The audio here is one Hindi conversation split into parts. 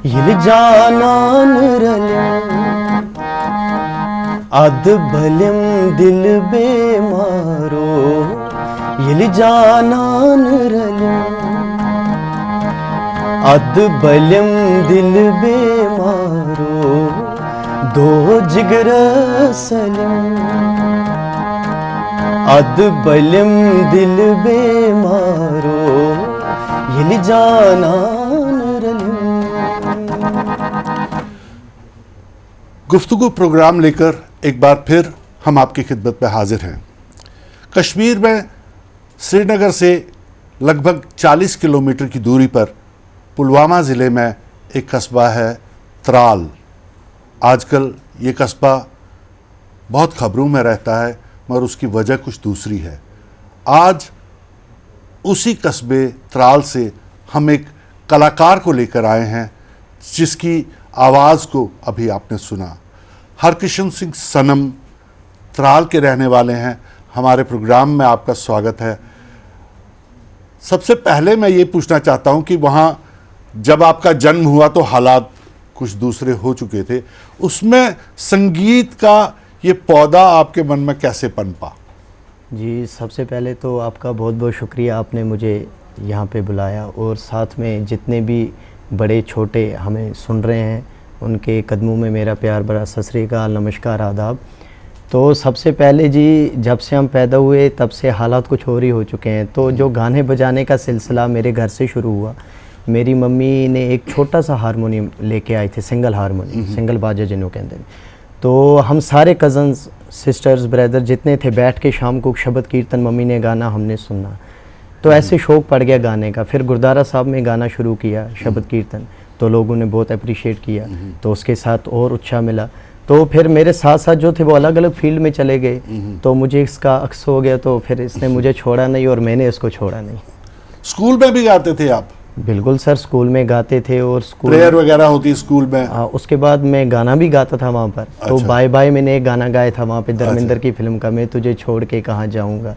यिल जानान रलिम अद भलिम दिल बेमारो यिल जानान रलिम अद भलिम दिल बेमारो दो जिगर सलिम अद भलिम दिल बेमारो यिल जानान रलिम। गुफ्तगू प्रोग्राम लेकर एक बार फिर हम आपकी खिदमत में हाजिर हैं। कश्मीर में श्रीनगर से लगभग 40 किलोमीटर की दूरी पर पुलवामा ज़िले में एक कस्बा है त्राल। आजकल ये कस्बा बहुत खबरों में रहता है, मगर उसकी वजह कुछ दूसरी है। आज उसी कस्बे त्राल से हम एक कलाकार को लेकर आए हैं जिसकी आवाज़ को अभी आपने सुना। हरकिशन सिंह सनम त्राल के रहने वाले हैं। हमारे प्रोग्राम में आपका स्वागत है। सबसे पहले मैं ये पूछना चाहता हूँ कि वहाँ जब आपका जन्म हुआ तो हालात कुछ दूसरे हो चुके थे, उसमें संगीत का ये पौधा आपके मन में कैसे पनपा? जी, सबसे पहले तो आपका बहुत बहुत शुक्रिया, आपने मुझे यहाँ पे बुलाया और साथ में जितने भी बड़े छोटे हमें सुन रहे हैं उनके कदमों में मेरा प्यार भरा सत श्री अकाल, नमस्कार, आदाब। तो सबसे पहले जी, जब से हम पैदा हुए तब से हालात कुछ और ही हो चुके हैं। तो जो गाने बजाने का सिलसिला मेरे घर से शुरू हुआ, मेरी मम्मी ने एक छोटा सा हारमोनियम लेके आए थे, सिंगल हारमोनियम, सिंगल बाजा जिन्हों कहते हैं। तो हम सारे कज़न्स, सिस्टर्स, ब्रदर जितने थे बैठ के शाम को शबद कीर्तन मम्मी ने गाना, हमने सुनना। तो ऐसे शौक़ पड़ गया गाने का। फिर गुरुद्वारा साहब में गाना शुरू किया शबद कीर्तन, तो लोगों ने बहुत अप्रिशिएट किया, तो उसके साथ और उत्साह मिला। तो फिर मेरे साथ साथ जो थे वो अलग अलग फील्ड में चले गए, तो मुझे इसका अक्स हो गया, तो फिर इसने मुझे छोड़ा नहीं और मैंने इसको छोड़ा नहीं। स्कूल में भी गाते थे आप? बिल्कुल सर, स्कूल में गाते थे और स्कूल प्रेयर वगैरह होती स्कूल में? उसके बाद मैं गाना भी गाता था वहाँ पर। अच्छा। तो बाय बाय मैंने एक गाना गाया था वहाँ पे, धर्मेंद्र की फिल्म का, मैं तुझे छोड़ के कहाँ जाऊँगा।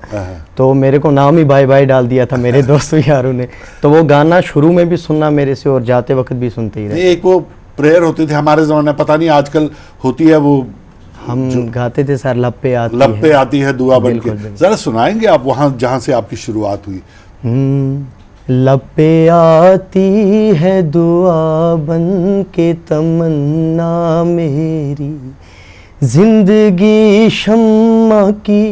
तो मेरे को नाम ही बाय बाय डाल दिया था मेरे दोस्तों यारों ने। तो वो गाना शुरू में भी सुनना मेरे से और जाते वक्त भी सुनते ही रहे। एक वो प्रेयर होती थी हमारे ज़माने, पता नहीं आजकल होती है, वो हम गाते थे सर, लब पे आती है दुआ बन के। ज़रा सुनाएंगे आप वहाँ जहाँ से आपकी शुरुआत हुई? लब पे आती है दुआ बन के तमन्ना मेरी, जिंदगी शम्मा की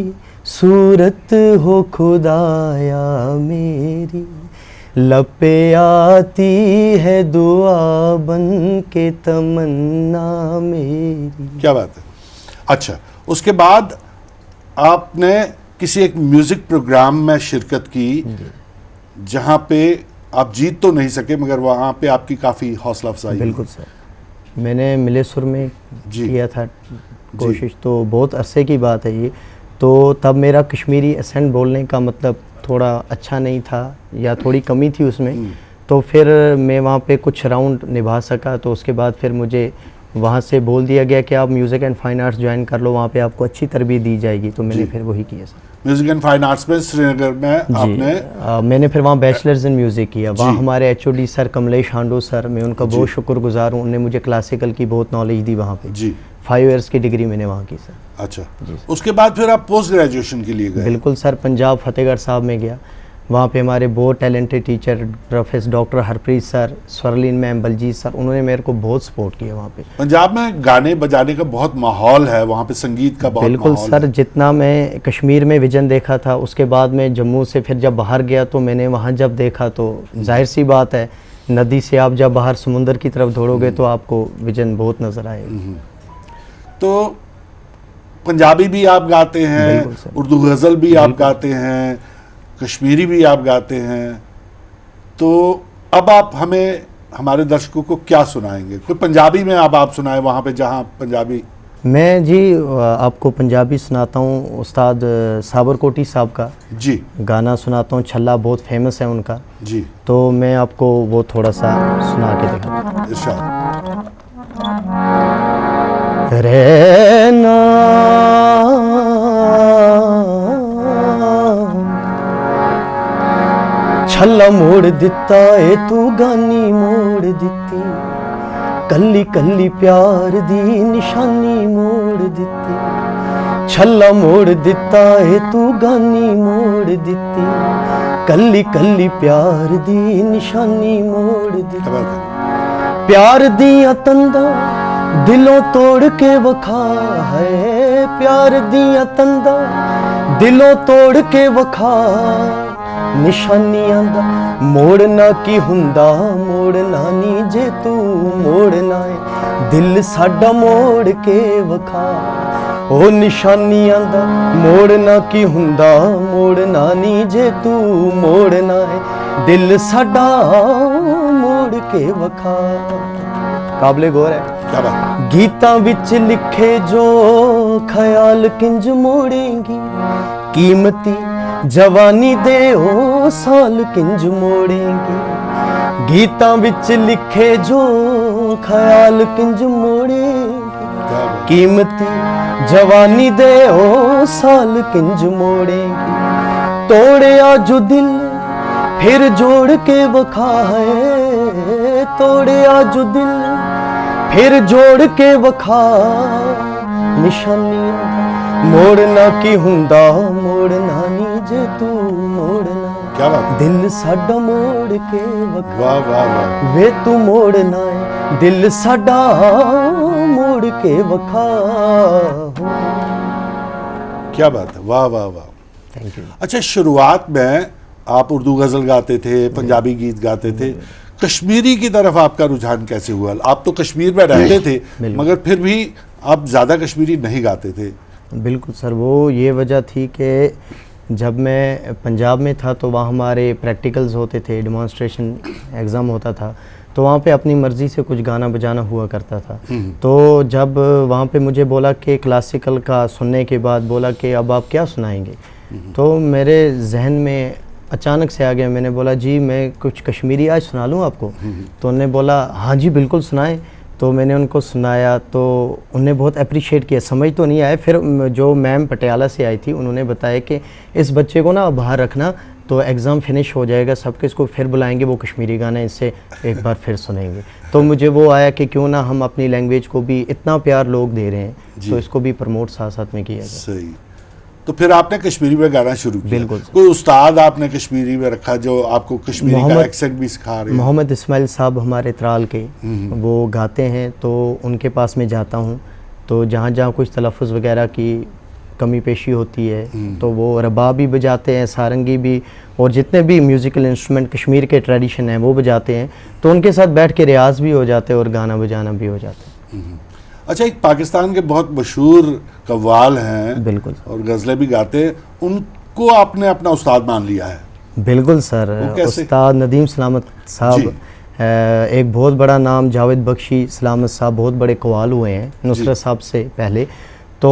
सूरत हो खुदाया मेरी। लब पे आती है दुआ बन के तमन्ना मेरी। क्या बात है। अच्छा, उसके बाद आपने किसी एक म्यूज़िक प्रोग्राम में शिरकत की जहाँ पे आप जीत तो नहीं सके, मगर वहाँ पे आपकी काफ़ी हौसला अफजाई? बिल्कुल सर, मैंने मिलेसुर में किया था कोशिश, तो बहुत अरसे की बात है ये। तो तब मेरा कश्मीरी एसेंट बोलने का मतलब थोड़ा अच्छा नहीं था या थोड़ी कमी थी उसमें। तो फिर मैं वहाँ पे कुछ राउंड निभा सका, तो उसके बाद फिर मुझे वहाँ से बोल दिया गया कि आप music and fine arts join कर लो, वहाँ पे आपको अच्छी तरबियत दी जाएगी। तो मैंने फिर वही किया sir. Music and fine arts में श्रीनगर में आपने? मैंने फिर वहाँ बैचलर्स इन म्यूज़िक किया। वहाँ हमारे HOD सर कमलेश हांडो सर, मैं उनका बहुत शुक्रगुजार हूँ। उन्होंने मुझे क्लासिकल की बहुत नॉलेज दी वहाँ पे जी। 5 इयर्स की डिग्री मैंने वहाँ की सर। अच्छा, उसके बाद फिर आप पोस्ट ग्रेजुएशन के लिए गए? बिल्कुल सर, पंजाब फतेहगढ़ साहब में गया। वहाँ पे हमारे बहुत talented teacher professor doctor Harpreet sir, Swarleen ma'am, Baljeet sir, उन्होंने मेरे को बहुत सपोर्ट किया वहाँ पे। पंजाब में गाने बजाने का बहुत माहौल है, वहाँ पे संगीत का बहुत बिल्कुल माहौल सर है। जितना मैं कश्मीर में विजन देखा था, उसके बाद मैं जम्मू से फिर जब बाहर गया तो मैंने वहाँ जब देखा, तो जाहिर सी बात है नदी से आप जब बाहर समुंदर की तरफ दौड़ोगे तो आपको विजन बहुत नज़र आएगा। तो पंजाबी भी आप गाते हैं, उर्दू गज़ल भी आप गाते हैं, कश्मीरी भी आप गाते हैं। तो अब आप हमें, हमारे दर्शकों को क्या सुनाएंगे? कोई पंजाबी में अब आप सुनाए वहाँ पे जहाँ पंजाबी। मैं जी आपको पंजाबी सुनाता हूँ, उस्ताद साबरकोटी साहब का जी गाना सुनाता हूँ, छल्ला बहुत फेमस है उनका जी। तो मैं आपको वो थोड़ा सा सुना के दिखाता हूँ। इरशाद। रहना छल्ला मोड़ दिता ए तू गानी मोड़ दिती, कल्ली कल्ली प्यार दी निशानी मोड़ दिती। छल्ला मोड़ दिता ए तू गानी मोड़ दिती, कल्ली कल्ली प्यार दी निशानी मोड़ दिती। प्यार दियां तंदा दिलों तोड़ के वखा है, प्यार दियां तंदा दिलों तोड़ के वखा। निशानियां दा मोड़ना की हुंदा, मोड़ना नी जे तू मोड़ना है, दिल साडा मोड़ के वखा। ओ निशानियां दा मोड़ना की हुंदा, मोड़ना नी जे तू मोड़ना है, दिल साडा मोड़ के वखा। काबिले गौर है। क्या बात। गीतां विच लिखे जो ख्याल किंज मोड़ेंगी, कीमती जवानी दे ओ साल किंज मोड़ेंगी। गीतां विच लिखे जो ख्याल किंज मोड़ेंगी, कीमती जवानी दे ओ साल किंज मोड़ेंगी। तोड़िया जो दिल फिर जोड़ के वखा है, तोड़िया जो दिल फिर जोड़ के वखा। निशानियां मोड़ना की हुंदा, मोड़ना नी जे तू मोड़ना। क्या बात। दिल साडा मोड़ के वखा। वाह वाह वाह। वे तू मोड़ना है, दिल साडा मोड़ के वखा। क्या बात है, वाह वाह वाह। Thank you. अच्छा, शुरुआत में आप उर्दू गज़ल गाते थे, पंजाबी गीत गाते थे, कश्मीरी की तरफ आपका रुझान कैसे हुआ? आप तो कश्मीर में रहते थे मगर फिर भी आप ज़्यादा कश्मीरी नहीं गाते थे। बिल्कुल सर, वो ये वजह थी कि जब मैं पंजाब में था तो वहाँ हमारे प्रैक्टिकल्स होते थे, डेमोन्स्ट्रेशन एग्ज़ाम होता था, तो वहाँ पे अपनी मर्ज़ी से कुछ गाना बजाना हुआ करता था। तो जब वहाँ पे मुझे बोला कि क्लासिकल का सुनने के बाद बोला कि अब आप क्या सुनाएंगे, तो मेरे जहन में अचानक से आ गया। मैंने बोला जी मैं कुछ कश्मीरी आज सुना लूँ आपको। तो उन्होंने बोला हाँ जी बिल्कुल सुनाएं। तो मैंने उनको सुनाया तो उन्हें बहुत अप्रिशिएट किया। समझ तो नहीं आया, फिर जो मैम पटियाला से आई थी उन्होंने बताया कि इस बच्चे को ना बाहर रखना, तो एग्ज़ाम फिनिश हो जाएगा सबके, इसको फिर बुलाएंगे, वो कश्मीरी गाना इससे एक बार फिर सुनेंगे। तो मुझे वो आया कि क्यों ना हम अपनी लैंग्वेज को भी, इतना प्यार लोग दे रहे हैं तो इसको भी प्रमोट साथ साथ में किया जाए। सही। तो फिर आपने कश्मीरी में गाना शुरू किया। बिल्कुल। कोई उस्ताद आपने कश्मीरी में रखा जो आपको कश्मीरी का एक्सेंट भी सिखा रहे हैं? मोहम्मद इस्माइल साहब हमारे त्राल के, वो गाते हैं, तो उनके पास में जाता हूँ। तो जहाँ जहाँ कुछ तलफ़ुज़ वगैरह की कमी पेशी होती है तो वो रबाब भी बजाते हैं, सारंगी भी, और जितने भी म्यूज़िकल इंस्ट्रूमेंट कश्मीर के ट्रेडिशन हैं वो बजाते हैं। तो उनके साथ बैठ के रियाज़ भी हो जाते हैं और गाना बजाना भी हो जाता है। अच्छा, एक पाकिस्तान के बहुत मशहूर कव्वाल हैं, बिल्कुल, और गज़लें भी गाते हैं, उनको आपने अपना उस्ताद मान लिया है? बिल्कुल सर। उस्ताद नदीम सलामत साहब, एक बहुत बड़ा नाम जावेद बख्शी सलामत साहब, बहुत बड़े कव्वाल हुए हैं नुसरत साहब से पहले। तो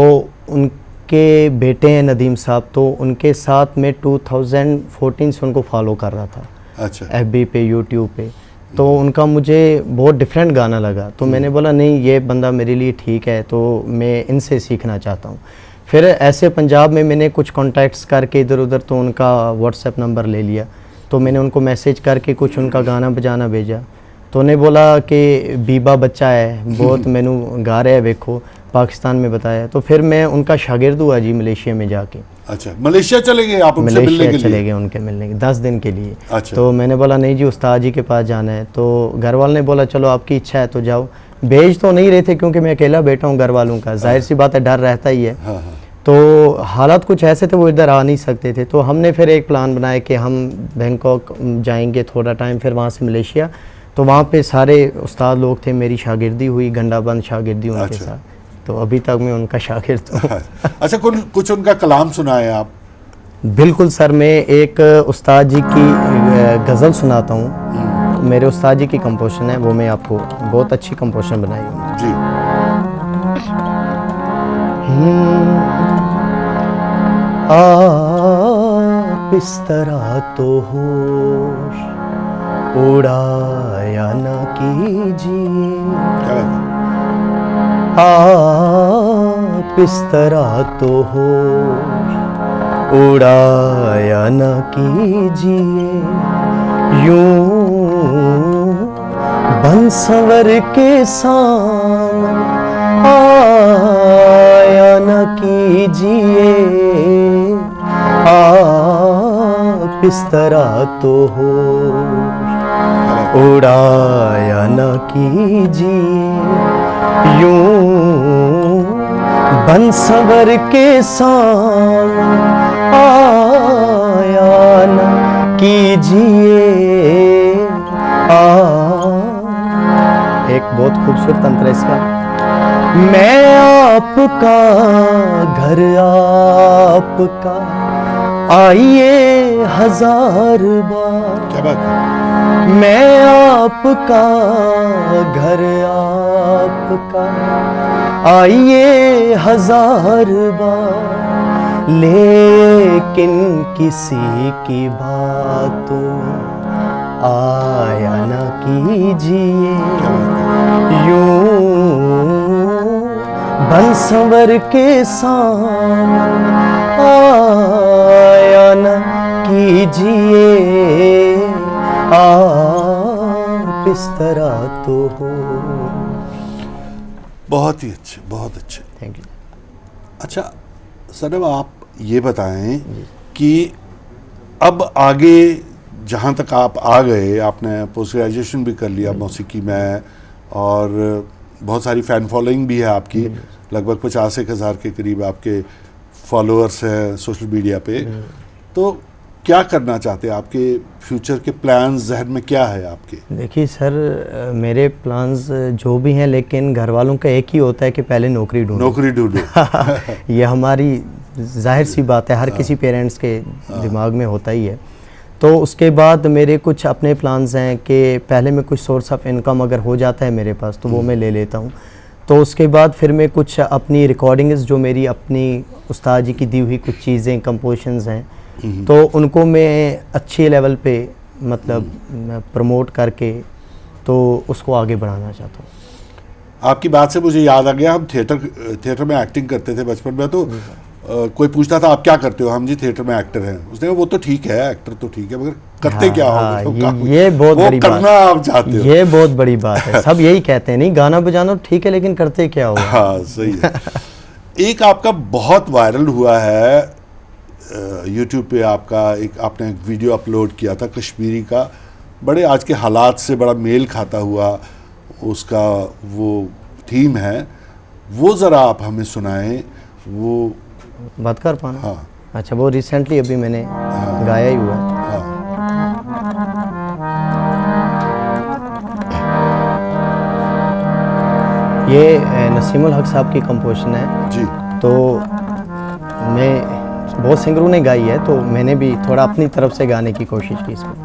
उनके बेटे हैं नदीम साहब, तो उनके साथ में 2014 से उनको फॉलो कर रहा था। अच्छा। FB पे, यूट्यूब पे। तो उनका मुझे बहुत डिफरेंट गाना लगा, तो मैंने बोला नहीं ये बंदा मेरे लिए ठीक है, तो मैं इनसे सीखना चाहता हूँ। फिर ऐसे पंजाब में मैंने कुछ कॉन्टैक्ट्स करके इधर उधर, तो उनका व्हाट्सएप नंबर ले लिया, तो मैंने उनको मैसेज करके कुछ उनका गाना बजाना भेजा। तो उन्हें बोला कि बीबा बच्चा है बहुत, मैनू गा रहा है वेखो, पाकिस्तान में बताया। तो फिर मैं उनका शागिर्द हुआ जी मलेशिया में जाके। अच्छा, मलेशिया चले गए आप उनसे मिलने के लिए? चले गए उनके मिलने के 10 दिन के लिए। अच्छा। तो मैंने बोला नहीं जी उस्ताद जी के पास जाना है। तो घर वाले ने बोला चलो आपकी इच्छा है तो जाओ। भेज तो नहीं रहे थे क्योंकि मैं अकेला बैठा हूँ घर वालों का, जाहिर सी बात है डर रहता ही है। तो हालात कुछ ऐसे थे वो इधर आ नहीं सकते थे। तो हमने फिर एक प्लान बनाया कि हम बैंकॉक जाएंगे थोड़ा टाइम, फिर वहाँ से मलेशिया। तो वहाँ पे सारे उस्ताद लोग थे, मेरी शागिर्दी हुई, गंडाबंद शागिर्दी उनके साथ। तो अभी तक मैं उनका शागिर्द हूँ। अच्छा, कुछ उनका कलाम सुनाए आप? बिल्कुल सर, मैं एक उस्ताद जी की गज़ल सुनाता हूँ। मेरे उस्ताद जी की कंपोजिशन है, वो मैं आपको, बहुत अच्छी कंपोजिशन बनाई हूँ जी। आप इस तरह तो होश उड़ाया न कीजिए, आप इस तरह तो होश उड़ाया न कीजिए यूं बन संवर के सामने आया न कीजिए आप इस तरह तो हो उड़ाया न कीजिए यूं बन संवर के सामने आया न कीजिए एक बहुत खूबसूरत तंत्र इसका। मैं आपका घर आपका आइए हजार बार। क्या बात है? मैं आपका घर आपका आइए हजार बार, लेकिन किसी की बातों में आया न कीजिए यूं बन संवर के सामने आया न कीजिए आप इस तरह तो हो। बहुत ही अच्छे, बहुत अच्छे। Thank you. अच्छा सनम, आप ये बताएं कि अब आगे जहाँ तक आप आ गए, आपने पोस्ट ग्रेजुएशन भी कर लिया मौसीकी में और बहुत सारी फ़ैन फॉलोइंग भी है आपकी, लगभग 50,000 के करीब आपके फॉलोअर्स हैं सोशल मीडिया पे। तो क्या करना चाहते हैं? आपके फ्यूचर के प्लान्स जहन में क्या है आपके? देखिए सर, मेरे प्लान्स जो भी हैं, लेकिन घर वालों का एक ही होता है कि पहले नौकरी ढूंढो। नौकरी ढूंढो। ये हमारी जाहिर सी बात है, हर किसी पेरेंट्स के दिमाग में होता ही है। तो उसके बाद मेरे कुछ अपने प्लान्स हैं कि पहले मैं कुछ सोर्स ऑफ इनकम अगर हो जाता है मेरे पास तो वो मैं ले लेता हूँ। तो उसके बाद फिर मैं कुछ अपनी रिकॉर्डिंग्स जो मेरी अपनी उस्ताद जी की दी हुई कुछ चीज़ें कंपोजिशंस हैं, तो उनको मैं अच्छे लेवल पे मतलब प्रमोट करके तो उसको आगे बढ़ाना चाहता हूँ। आपकी बात से मुझे याद आ गया, हम थिएटर में एक्टिंग करते थे बचपन में। तो कोई पूछता था आप क्या करते हो? हम जी थिएटर में एक्टर हैं। उसने कहा वो तो ठीक है, एक्टर तो ठीक है, मगर करते क्या हो? ये बहुत बड़ी बात करना आप चाहते हो। ये बहुत बड़ी बात है। सब यही कहते हैं, नहीं गाना बजाना ठीक है लेकिन करते क्या हो? हाँ सही है। एक आपका बहुत वायरल हुआ है यूट्यूब पे, आपने एक वीडियो अपलोड किया था कश्मीरी का, बड़े आज के हालात से बड़ा मेल खाता हुआ उसका वो थीम है, वो ज़रा आप हमें सुनाएं। वो बात कर पाना। हाँ। अच्छा, वो रिसेंटली अभी मैंने गाया ही हुआ है। हाँ। ये नसीमुल हक साहब की कंपोजिशन है जी। तो मैं बहुत सिंगरों ने गाई है, तो मैंने भी थोड़ा अपनी तरफ से गाने की कोशिश की इसमें।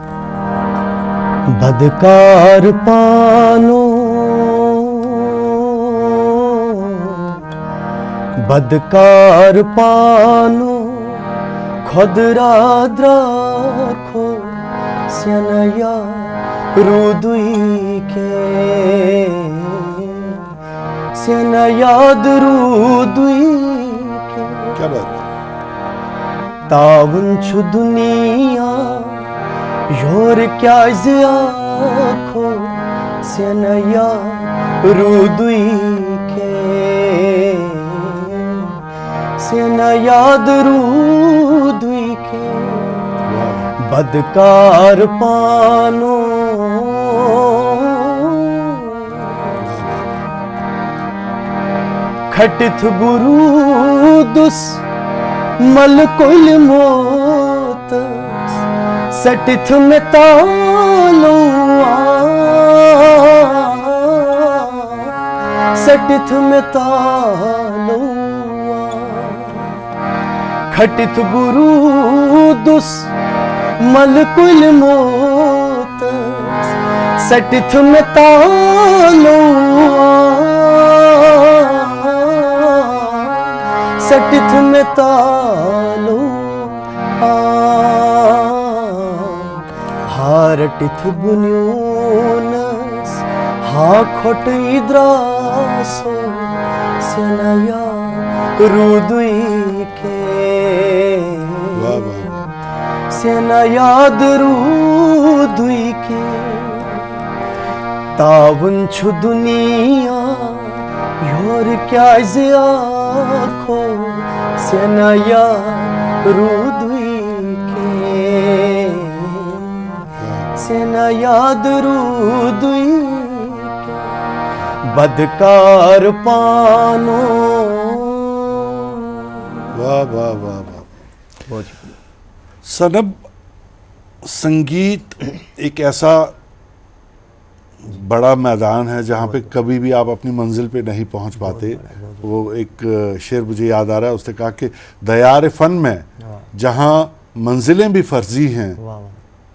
बदकार पानो बदकार पानो खुदरा द्राखो स्यनया रुदुई के स्यनयाद रुदुई के। क्या बात? तावन छु दुनिया योर क्या ज़ियाखो स्यनया रुदुई के स्यनयाद रुदुई के। बदकार पानो खटिथ बुरूदुस मलकुल मोत सटिथ में तालुआ सटिथ में तालुआ खटिथ बुरूदुस मलकुल मोत सटिथ में तालुआ सटिथ में तालो हारटिथ बुन्योनस हा खोट इद्रासो स्यनया रुदुई के सेना याद रूदुई के तावन छु दुनिया योर क्या आखो सेना याद रूदुई के सेना याद रूदुई के बदकार पानो। वाह वाह वाह वाह। सनब, संगीत एक ऐसा बड़ा मैदान है जहाँ पे कभी भी आप अपनी मंजिल पे नहीं पहुँच पाते। वो एक शेर मुझे याद आ रहा है, उसने कहा कि दयार फ़न में जहाँ मंजिलें भी फ़र्जी हैं,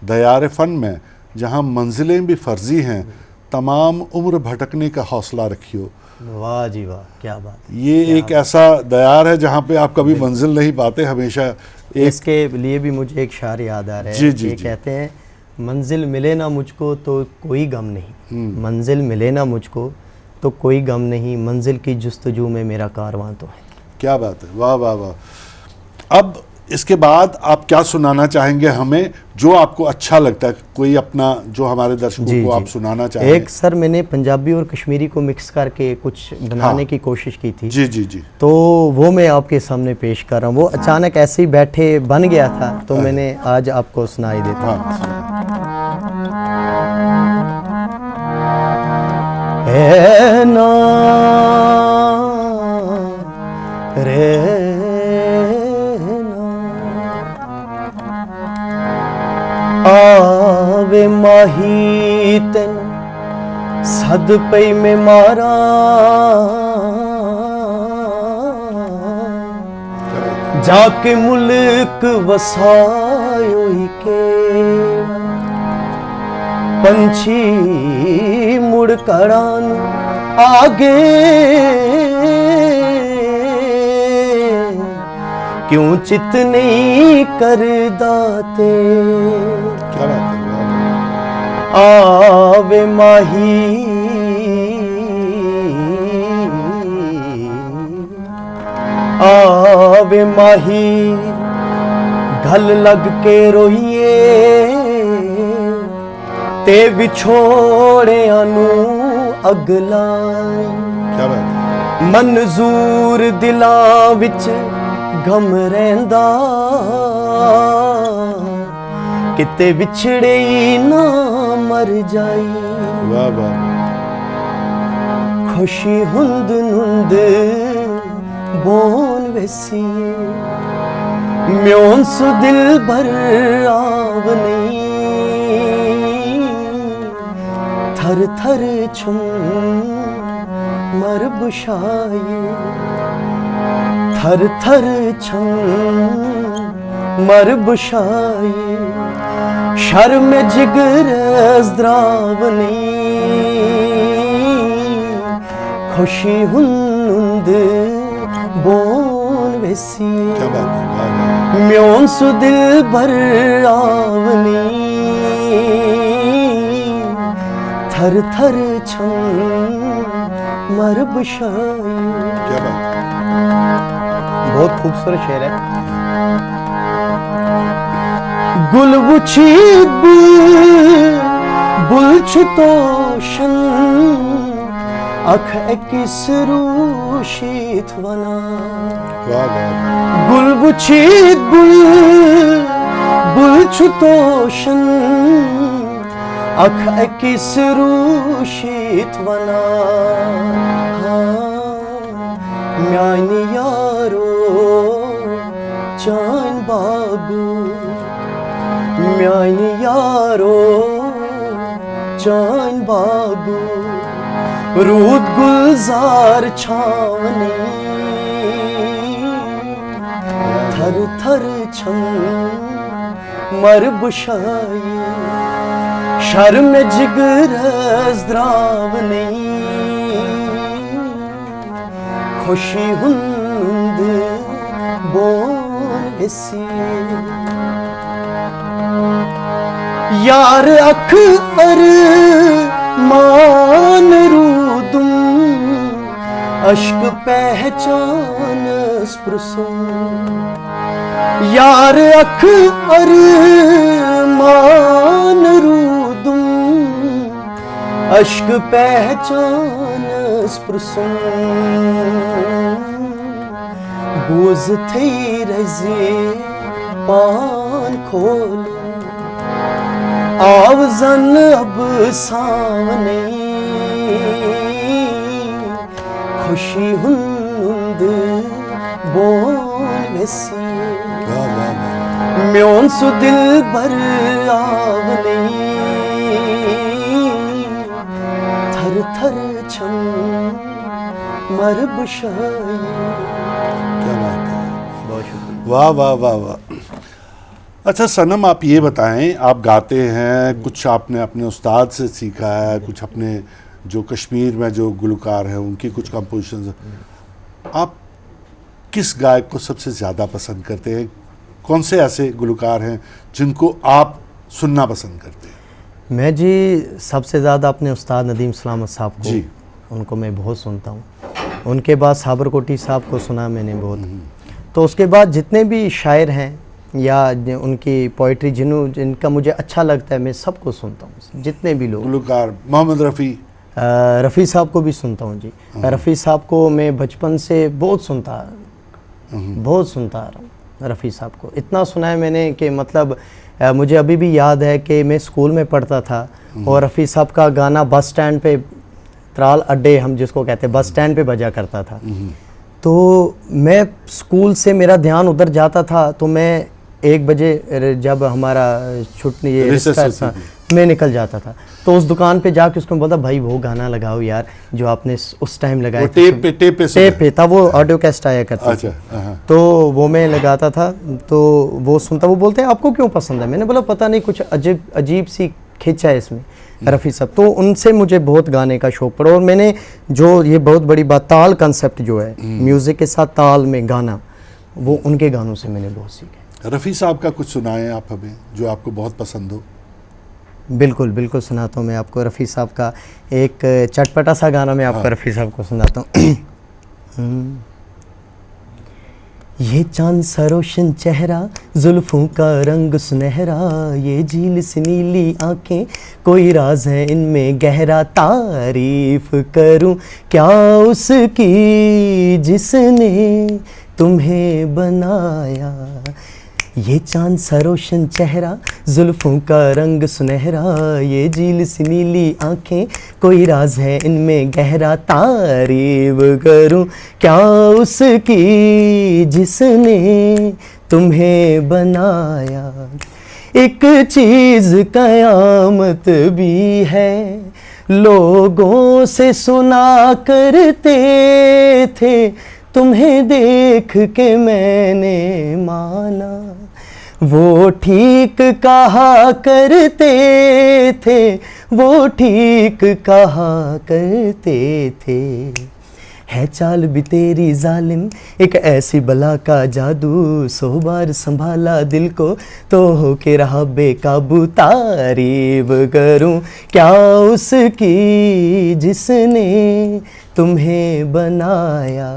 दयार फ़न में जहाँ मंजिलें भी फ़र्जी हैं, तमाम उम्र भटकने का हौसला रखियो। वाह जी वाह, क्या बात। ये एक ऐसा दयार है जहाँ पे आप कभी मंजिल नहीं पाते, हमेशा इसके लिए भी मुझे एक शार याद आ रहा है। जी जी, ये कहते हैं, मंजिल मिले ना मुझको तो कोई गम नहीं, मंजिल मिले ना मुझको तो कोई गम नहीं, मंजिल की जुस्तजू में मेरा कारवां तो है। क्या बात है, वाह वाह वाह। अब इसके बाद आप क्या सुनाना चाहेंगे हमें, जो आपको अच्छा लगता है, कोई अपना जो हमारे दर्शकों को आप सुनाना चाहें? एक सर मैंने पंजाबी और कश्मीरी को मिक्स करके कुछ बनाने की कोशिश की थी। जी जी जी। तो वो मैं आपके सामने पेश कर रहा हूँ। वो अचानक ऐसे ही बैठे बन गया था, तो मैंने आज आपको सुनाई देता हूँ। है ना रे आवे माही तेन सद पई में मारा, जाके मुल्क वसायो के पंछी मुड़ करान आगे, क्यों चित नहीं कर दाते। क्या बात है, आवे माही आवे माही घल लग के रोइए, ते विछोड़े अनु अगला। क्या बात है। मंजूर दिलां विच गम रहिंदा, किते विछड़े ही ना मर जाई। वाह वाह। खुशी हुंद नुंद बोन वैसी, म्योन सु दिल भर आवनी, थर थर छुम मर बुशाई, थर थर छम मर बुशाई, शर्म जिगर द्रावनी, खुशी हुंद बोन वैसी। क्या बात है, म्योन सु दिल भर आवनी, थर थर छम मर बुशाई। क्या बात है। बहुत खूबसूरत शेर है। गुल वुछी बुलछुतोशन अख एकिस रूशीत वना। वाह वाह। गुल वुछी बुलछुतोशन अख एकिस रूशीत वना। म्यानी यारो चान बागू, म्यानी यारो चान बागू, रूद गुलजार छावनी, थर थर छम मर बुशाई, शर्म जिगर द्रावनी, खुशी हुंद बोन ऐसी। यार अख अर मान रूदुम, अश्क पहचान स्पृसुम, यार अख और मान रूदुम अश्क पहचान स्प्रसुम बोझ थई रजे पान खोल आवजन अब सामने खुशी हुंद बोल वसी म्योन सु दिल भर आवने थर थर छम मर बुशाई। क्या बात है, बहुत शुक्रिया। वाह वाह वाह वाह। अच्छा सनम, आप ये बताएं, आप गाते हैं, कुछ आपने अपने उस्ताद से सीखा है, कुछ अपने जो कश्मीर में जो गुलकार हैं उनकी कुछ कंपोजिशंस, आप किस गायक को सबसे ज़्यादा पसंद करते हैं? कौन से ऐसे गुलकार हैं जिनको आप सुनना पसंद करते हैं? मैं जी सबसे ज़्यादा अपने उस्ताद नदीम सलामत साहब को जी, उनको मैं बहुत सुनता हूँ। उनके बाद साबर कोटी साहब को सुना मैंने बहुत। तो उसके बाद जितने भी शायर हैं या उनकी पोइट्री जिनका मुझे अच्छा लगता है मैं सबको सुनता हूँ, जितने भी लोग। गुलकार मोहम्मद रफ़ी, रफ़ी साहब को भी सुनता हूँ जी। रफ़ी साहब को मैं बचपन से बहुत सुनता आ रहा हूँ। रफ़ी साहब को इतना सुना है मैंने कि मतलब मुझे अभी भी याद है कि मैं स्कूल में पढ़ता था और रफ़ी साहब का गाना बस स्टैंड पे, त्राल अड्डे हम जिसको कहते हैं, बस स्टैंड पे बजा करता था। तो मैं स्कूल से मेरा ध्यान उधर जाता था, तो मैं 1 बजे जब हमारा छुट्टी ये मैं निकल जाता था, तो उस दुकान पे जाके उसको बोलता भाई वो गाना लगाओ यार जो आपने उस टाइम लगाया। टेप पे था, वो ऑडियो कैस्ट आया करता। अच्छा, तो वो मैं लगाता था, तो वो सुनता, वो बोलते हैं आपको क्यों पसंद है? मैंने बोला पता नहीं, कुछ अजीब सी खिंच है इसमें रफ़ी साहब। तो उनसे मुझे बहुत गाने का शौक पड़ा और मैंने जो ये बहुत बड़ी बात, ताल कंसेप्ट जो है म्यूज़िक के साथ ताल में गाना, वो उनके गानों से मैंने बहुत सीखा। रफ़ी साहब का कुछ सुनाएं आप हमें जो आपको बहुत पसंद हो। बिल्कुल बिल्कुल सुनाता हूँ मैं आपको रफ़ी साहब का एक चटपटा सा गाना मैं आपको रफ़ी साहब को सुनाता हूँ। ये चांद सा रोशन चेहरा, जुल्फों का रंग सुनहरा, ये झील सी नीली आंखें, कोई राज है इनमें गहरा, तारीफ करूं क्या उसकी जिसने तुम्हें बनाया। ये चांद सा रोशन चेहरा, जुल्फों का रंग सुनहरा, ये झील सी नीली आंखें, कोई राज है इनमें गहरा, तारीफ करूं क्या उसकी जिसने तुम्हें बनाया। एक चीज़ कयामत भी है, लोगों से सुना करते थे, तुम्हें देख के मैंने माना। वो ठीक कहा करते थे, वो ठीक कहा करते थे। है चाल भी तेरी जालिम, एक ऐसी बला का जादू, 100 बार संभाला दिल को तो हो के रहा बेकाबू, तारीफ करूं क्या उसकी जिसने तुम्हें बनाया।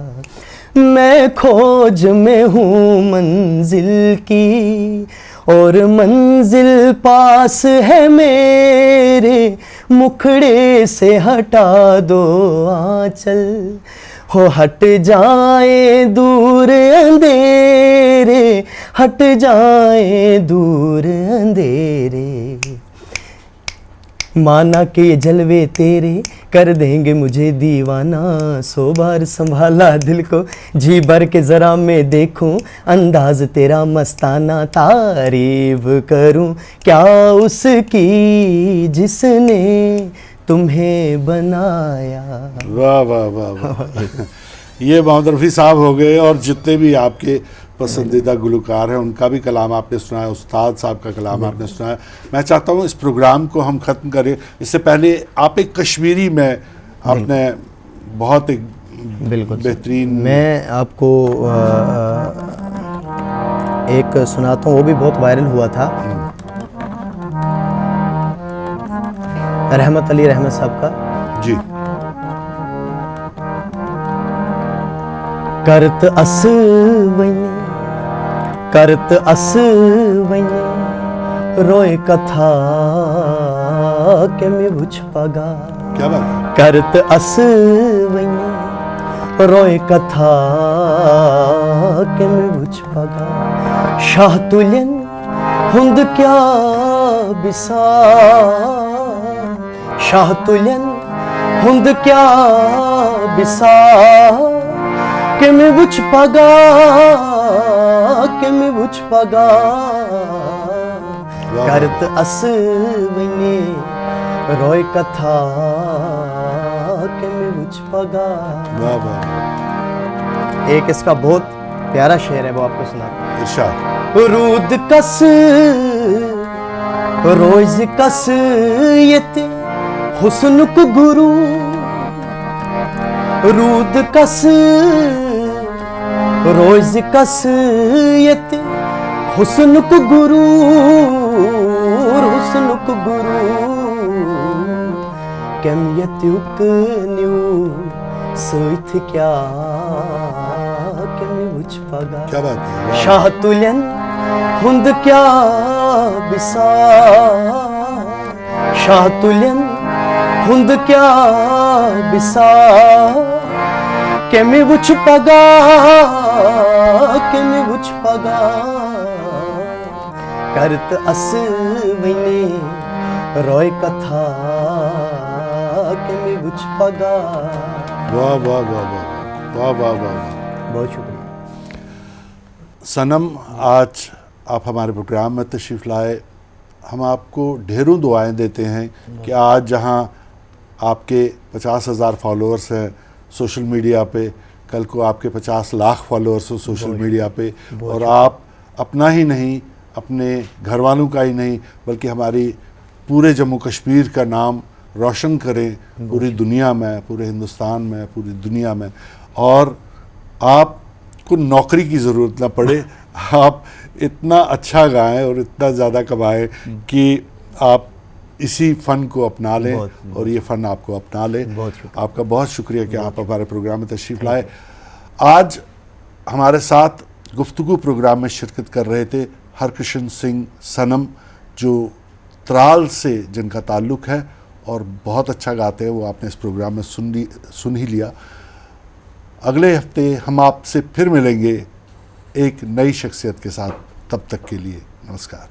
मैं खोज में हूँ मंजिल की और मंजिल पास है मेरे, मुखड़े से हटा दो आंचल, हो हट जाए दूर अंधेरे, हट जाए दूर अंधेरे। माना के जलवे तेरे कर देंगे मुझे दीवाना, 100 बार संभाला दिल को जी भर के ज़रा मैं देखूं अंदाज तेरा मस्ताना, तारीफ करूं क्या उसकी जिसने तुम्हें बनाया। वाह वाह वाह वाह। ये मोहम्मद रफ़ी साहब हो गए, और जितने भी आपके पसंदीदा गुलकार हैं उनका भी कलाम आपने सुना है, उस्ताद साहब का कलाम आपने सुना है। मैं चाहता हूँ इस प्रोग्राम को हम ख़त्म करें, इससे पहले आप एक कश्मीरी में आपने बहुत एक बिल्कुल बेहतरीन, मैं आपको एक सुनाता हूँ, वो भी बहुत वायरल हुआ था, रहमत अली रहमत साहब का। जी। करत असवई करत अस वने रोए कथा के में बुझ पगा। क्या बात है? करत अस वने रोए कथा के में बुझ पगा। शाह तुलन हुंद क्या बिसा, शाह तुलन हुंद क्या बिसा के में बुझ पगा, के में बुझ पगा। करत अस वने रोए कथा के में बुझ पगा। वाह वाह, एक इसका बहुत प्यारा शेर है, वो आपको सुना। इरशाद। रूद कस रोज कस यते हुस्न को गुरु, रूद कस रोज कस यते हुस्न को गुरु, हुस्न को गुरु कम यत्युक न्यू सोइत क्या कम बुझ पगा। क्या बात है? शाह तुलन हुंद क्या बिसा, शाह तुलन हुंद क्या बिसा के में बुझ पगा, के में बुझ पगा। करत अस वने रोए कथा के में बुझ पगा। वाह वाह वाह वाह वाह वाह वाह। बहुत शुक्रिया सनम, आज आप हमारे प्रोग्राम में तशरीफ़ लाए। हम आपको ढेरों दुआएं देते हैं कि आज जहां आपके 50,000 फॉलोअर्स हैं सोशल मीडिया पे, कल को आपके 50 लाख फॉलोअर्स हो सोशल मीडिया पे, और आप अपना ही नहीं, अपने घर वालों का ही नहीं, बल्कि हमारी पूरे जम्मू कश्मीर का नाम रोशन करें पूरी दुनिया में, पूरे हिंदुस्तान में, पूरी दुनिया में। और आपको नौकरी की ज़रूरत ना पड़े, आप इतना अच्छा गाएं और इतना ज़्यादा कमाएं कि आप इसी फ़न को अपना लें और ये फ़न आपको अपना ले। आपका बहुत शुक्रिया कि आप हमारे प्रोग्राम में तशरीफ़ लाए। आज हमारे साथ गुफ्तगू प्रोग्राम में शिरकत कर रहे थे हरकृष्ण सिंह सनम, जो त्राल से जिनका ताल्लुक़ है और बहुत अच्छा गाते हैं। वो आपने इस प्रोग्राम में सुन ही लिया। अगले हफ्ते हम आपसे फिर मिलेंगे एक नई शख्सियत के साथ। तब तक के लिए नमस्कार।